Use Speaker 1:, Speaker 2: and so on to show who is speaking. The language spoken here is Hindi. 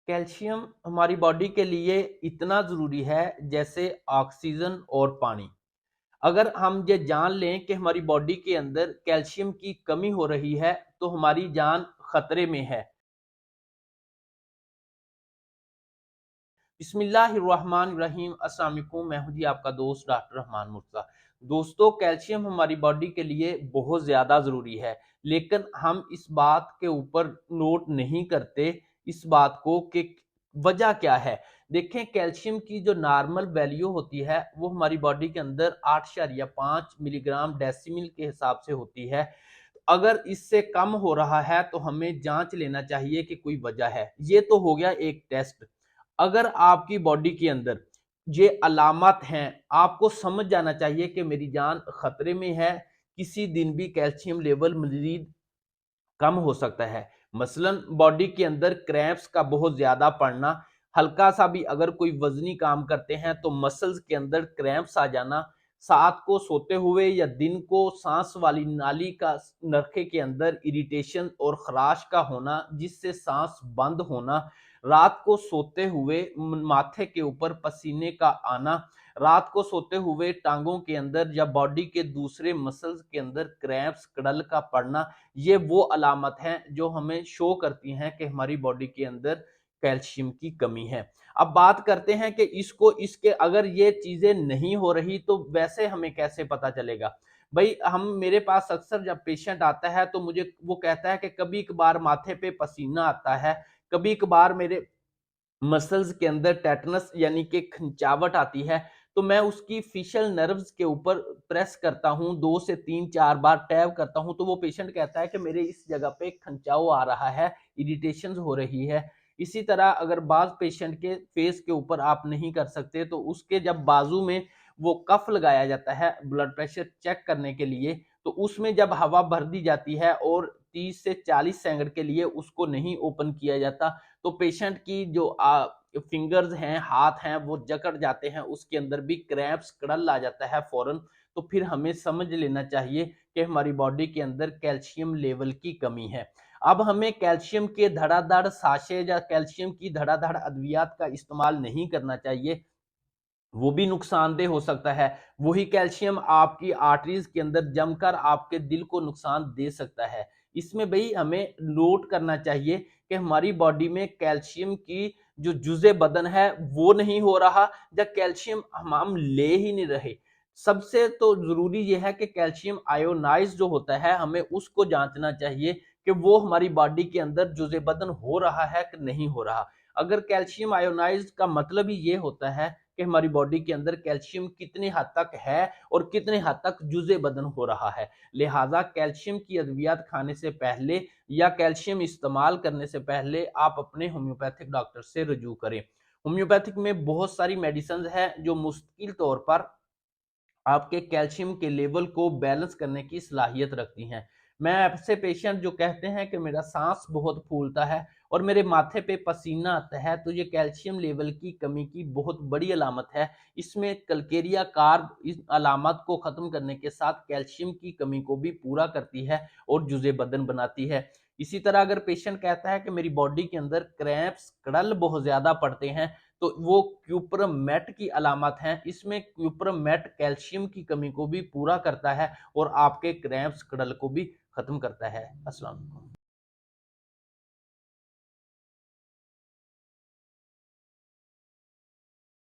Speaker 1: कैल्शियम हमारी बॉडी के लिए इतना ज़रूरी है जैसे ऑक्सीजन और पानी। अगर हम ये जान लें कि हमारी बॉडी के अंदर कैल्शियम की कमी हो रही है, तो हमारी जान खतरे में है। बिस्मिल्लाहिर्रहमानिर्रहीम। अस्सलाम वालेकुम। मैं हूं जी आपका दोस्त डॉक्टर रहमान मुर्तज़ा। दोस्तों, कैल्शियम हमारी बॉडी के लिए बहुत ज़्यादा ज़रूरी है, लेकिन हम इस बात के ऊपर नोट नहीं करते इस बात को कि वजह क्या है। देखें, कैल्शियम की जो नॉर्मल वैल्यू होती है वो हमारी बॉडी के अंदर 8.5 मिलीग्राम डेसिमल के हिसाब से होती है। अगर इससे कम हो रहा है तो हमें जांच लेना चाहिए कि कोई वजह है। ये तो हो गया एक टेस्ट। अगर आपकी बॉडी के अंदर ये अलामत हैं, आपको समझ जाना चाहिए कि मेरी जान खतरे में है। किसी दिन भी कैल्शियम लेवल मजीद कम हो सकता है। मसलन बॉडी के अंदर क्रैम्प्स का बहुत ज्यादा पड़ना, हल्का सा भी अगर कोई वजनी काम करते हैं तो मसल्स के अंदर क्रैम्प्स आ जाना, रात को सोते हुए या दिन को सांस वाली नाली का नरखे के अंदर इरिटेशन और खराश का होना जिससे सांस बंद होना, रात को सोते हुए माथे के ऊपर पसीने का आना, रात को सोते हुए टांगों के अंदर या बॉडी के दूसरे मसल्स के अंदर क्रैम्प्स कड़ल का पड़ना, ये वो अलामत हैं जो हमें शो करती हैं कि हमारी बॉडी के अंदर कैल्शियम की कमी है। अब बात करते हैं कि इसके अगर ये चीजें नहीं हो रही तो वैसे हमें कैसे पता चलेगा। भाई, हम मेरे पास अक्सर जब पेशेंट आता है तो मुझे वो कहता है कि कभी कभार माथे पे पसीना आता है, कभी कभार मेरे मसल्स के अंदर टेटनस यानी कि खिंचावट आती है, तो मैं उसकी फेशियल नर्व्स के ऊपर प्रेस करता हूँ, 2 से 3-4 बार टैप करता हूँ, तो वो पेशेंट कहता है कि मेरे इस जगह पे खंचाव आ रहा है, इरिटेशंस हो रही है। इसी तरह अगर बाज़ पेशेंट के फेस के ऊपर आप नहीं कर सकते, तो उसके जब बाजू में वो कफ लगाया जाता है ब्लड प्रेशर चेक करने के लिए, तो उसमें जब हवा भर दी जाती है और 30 से 40 सेकंड के लिए उसको नहीं ओपन किया जाता, तो पेशेंट की जो फिंगर्स हैं, हाथ हैं, वो जकड़ जाते हैं, उसके अंदर भी क्रैम्प्स कड़ल आ जाता है फौरन। तो फिर हमें समझ लेना चाहिए कि हमारी बॉडी के अंदर कैल्शियम लेवल की कमी है। अब हमें कैल्शियम के धड़ाधड़ साशे या कैल्शियम की धड़ाधड़ अद्वियात का इस्तेमाल नहीं करना चाहिए, वो भी नुकसानदेह हो सकता है। वही कैल्शियम आपकी आर्टरीज के अंदर जमकर आपके दिल को नुकसान दे सकता है। इसमें भाई हमें नोट करना चाहिए कि हमारी बॉडी में कैल्शियम की जो जुज़े बदन है वो नहीं हो रहा, या कैल्शियम हम ले ही नहीं रहे। सबसे तो ज़रूरी ये है कि कैल्शियम आयोनाइज़ जो होता है हमें उसको जाँचना चाहिए कि वो हमारी बॉडी के अंदर जुज़े बदन हो रहा है कि नहीं हो रहा। अगर कैल्शियम आयोनाइज़ का मतलब ही ये होता है कि हमारी बॉडी के अंदर कैल्शियम कितनी हद तक है और कितने हद तक जुज़े बदन हो रहा है। लिहाजा कैल्शियम की अद्वियात खाने से पहले या कैल्शियम इस्तेमाल करने से पहले आप अपने होम्योपैथिक डॉक्टर से रुजू करें। होम्योपैथिक में बहुत सारी मेडिसिन है जो मुस्तकिल तौर पर आपके कैल्शियम के लेवल को बैलेंस करने की सलाहियत रखती हैं। मैं ऐसे पेशेंट जो कहते हैं कि मेरा सांस बहुत फूलता है और मेरे माथे पे पसीना आता है, तो ये कैल्शियम लेवल की कमी की बहुत बड़ी अलामत है। इसमें कल्केरिया कार्ब इस अलामत को ख़त्म करने के साथ कैल्शियम की कमी को भी पूरा करती है और जुज़े बदन बनाती है। इसी तरह अगर पेशेंट कहता है कि मेरी बॉडी के अंदर क्रैम्प्स, कड़ल बहुत ज़्यादा पड़ते हैं, तो वो क्यूपरमेट की अलामत हैं। इसमें क्यूपरमेट कैल्शियम की कमी को भी पूरा करता है और आपके क्रैम्प्स, कड़ल को भी खत्म करता है। अस्सलाम वालेकुम।